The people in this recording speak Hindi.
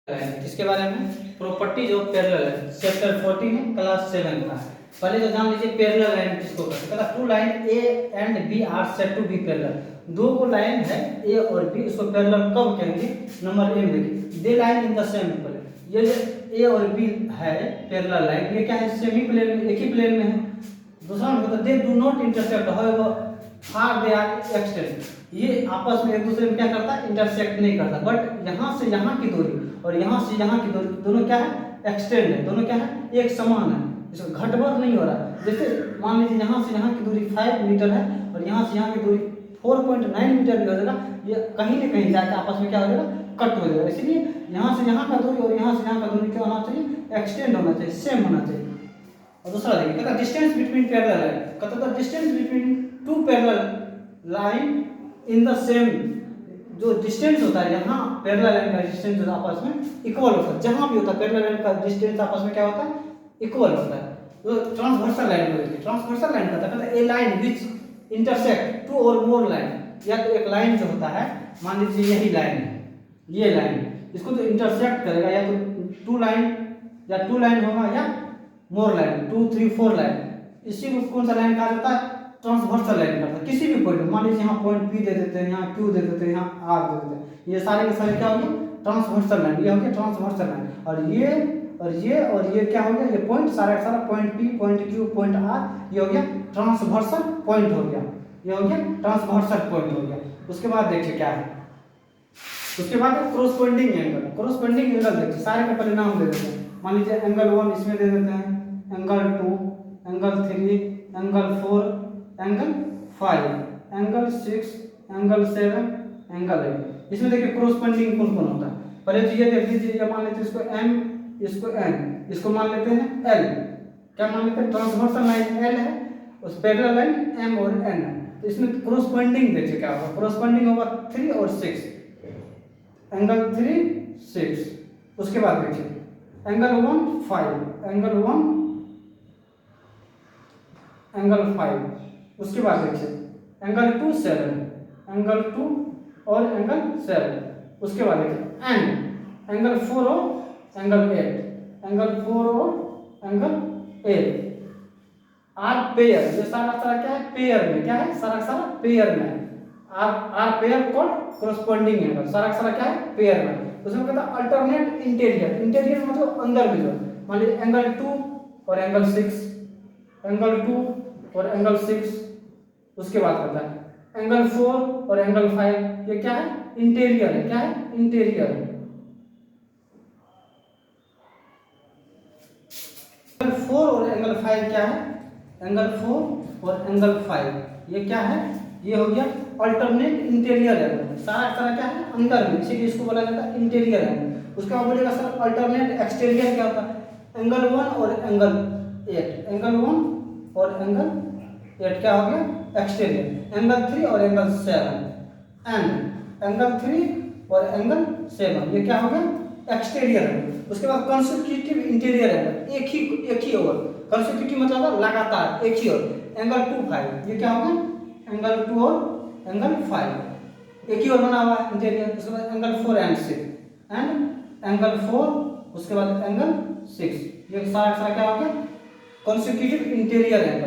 इसके बारे में properties of parallel line chapter 14 class 7 का। पहले तो जान लीजिए पैरेलल लाइन किसको कहते हैं। Two line A and B are said to be parallel. दो को लाइन है ए और बी, इसको पैरेलल कब कहेंगे? नंबर ए में देखिए, they lie in the same plane. ये जो ए और बी है पैरेलल लाइन, ये क्या है? सेमी प्लेन में, एक ही प्लेन में है। दूसरा मतलब they do not intersect however far they are extend. ये आपस में एक दूसरे में क्या करता है? इंटरसेक्ट नहीं करता, बट यहाँ से यहाँ की दूरी और यहाँ से यहाँ की दूरी दोनों क्या है? एक्सटेंड है। दोनों क्या है? एक समान है, इसका घटबढ़ नहीं हो रहा। जैसे मान लीजिए यहाँ से यहाँ की दूरी 5 मीटर है और यहाँ से यहाँ की दूरी 4.9 मीटर भी हो जाएगा, ये कहीं न कहीं जाकर आपस में क्या हो जाएगा? कट हो जाएगा। इसलिए यहाँ से यहाँ का दूरी और यहाँ से यहाँ का दूरी क्या होना चाहिए? एक्सटेंड होना चाहिए, सेम होना चाहिए। और दूसरा देखिए, कहता डिस्टेंस बिटवीन पैरेलल लाइन, कहता था distance between two parallel line in the same. जो डिस्टेंस होता है यहाँ पैरेलल लाइन का डिस्टेंस आपस में इक्वल होता है। जहाँ भी होता है पैरेलल लाइन का डिस्टेंस आपस में क्या होता है? इक्वल होता है। तो ट्रांसवर्सल लाइन को देखिए, ट्रांसवर्सल लाइन कहता है ए लाइन विच इंटरसेक्ट टू और मोर लाइन। या तो एक लाइन जो होता है, मान लीजिए यही लाइन है, ये लाइन, इसको तो इंटरसेक्ट करेगा या तो टू लाइन होगा या मोर लाइन, 2, 3, 4 लाइन। इसी को कौन सा लाइन कहा जाता है? ट्रांसवर्सल लाइन करता है। किसी भी पॉइंट, मान लीजिए यहाँ पॉइंट पी दे देते हैं, यहाँ क्यू दे देते हैं, यहाँ आर दे देते हैं, ये सारे के सारे क्या हो गए? Transversal line. ये हो गया ट्रांसवर्सल लाइन। और ये क्या हो गया? ये पॉइंट सारा का सारा point P, point Q, point R, ये हो गया ट्रांसवर्सल पॉइंट हो गया। ये हो गया ट्रांसवर्सल पॉइंट हो गया। उसके बाद देखिए क्या है, उसके बाद कोरोस्पोंडिंग एंगल। कोरोस्पोंडिंग एंगल देखिए, सारे का पहले नाम दे देते हैं। मान लीजिए एंगल 1 इसमें दे देते हैं, angle 2, angle 3, angle 4, angle 5, angle 6, angle 7, angle 8। इसमें देखिए कोरोस्पोंडिंग कौन कौन होता है। पहले तो ये देख लीजिए, ये मान लेते हैं इसको M, इसको N, इसको मान लेते हैं L। क्या मान लेते हैं? ट्रांसवर्सल लाइन L है, उस पैरेलल लाइन M और N है। तो इसमें कोरोस्पोंडिंग देखिए क्या होगा। कोरोस्पोंडिंग होगा 3 और 6, एंगल 3, 6। उसके बाद देखिए एंगल 1, 5, एंगल 1, एंगल 5। उसके बाद देखिए एंगल 2, 7, एंगल 2 और एंगल 7। उसके बाद देखिए एंगल 4 और एंगल 8, एंगल 4 और एंगल 8। आर पेयर, ये सारा क्या है? पेयर में। क्या है? सारा पेयर में। Are pair called corresponding angle. सारा क्या है? पेयर में। उसमें कहता है अल्टरनेट इंटीरियर। इंटीरियर मतलब अंदर में जो, मान लीजिए एंगल 2 और एंगल 6, एंगल 2 और एंगल 6। उसके बाद कहता है एंगल 4 और एंगल 5, ये क्या है? इंटीरियर है। क्या है? इंटीरियर है। एंगल 4 और एंगल 5 क्या है? एंगल 4 और एंगल 5 ये क्या है? ये हो गया अल्टरनेट इंटीरियर एंगल। सारा क्या है? अंदर में, इसीलिए इसको बोला जाता है इंटीरियर एंगल। उसके बाद बोलेगा सर अल्टरनेट एक्सटीरियर क्या होता है? एंगल 1 और एंगल 8, एंगल 1 और एंगल 8 क्या हो गया? एक्सटीरियर। एंगल 3 और एंगल 7 एंड एंगल 3 और एंगल 7 ये क्या हो गया? Exterior angle. उसके बाद कंसेक्यूटिव इंटीरियर एंगल, एक ही ओर। कंसेक्यूटिव मतलब लगातार एक ही ओर। एंगल 2, 5 ये क्या हो गया? एंगल 2 और एंगल 5 एक ही ओर बना हुआ है इंटीरियर। उसके बाद एंगल 4 एंड 6 एंड एंगल 4, उसके बाद एंगल 6। ये सारा क्या हो गया? Consecutive interior angle.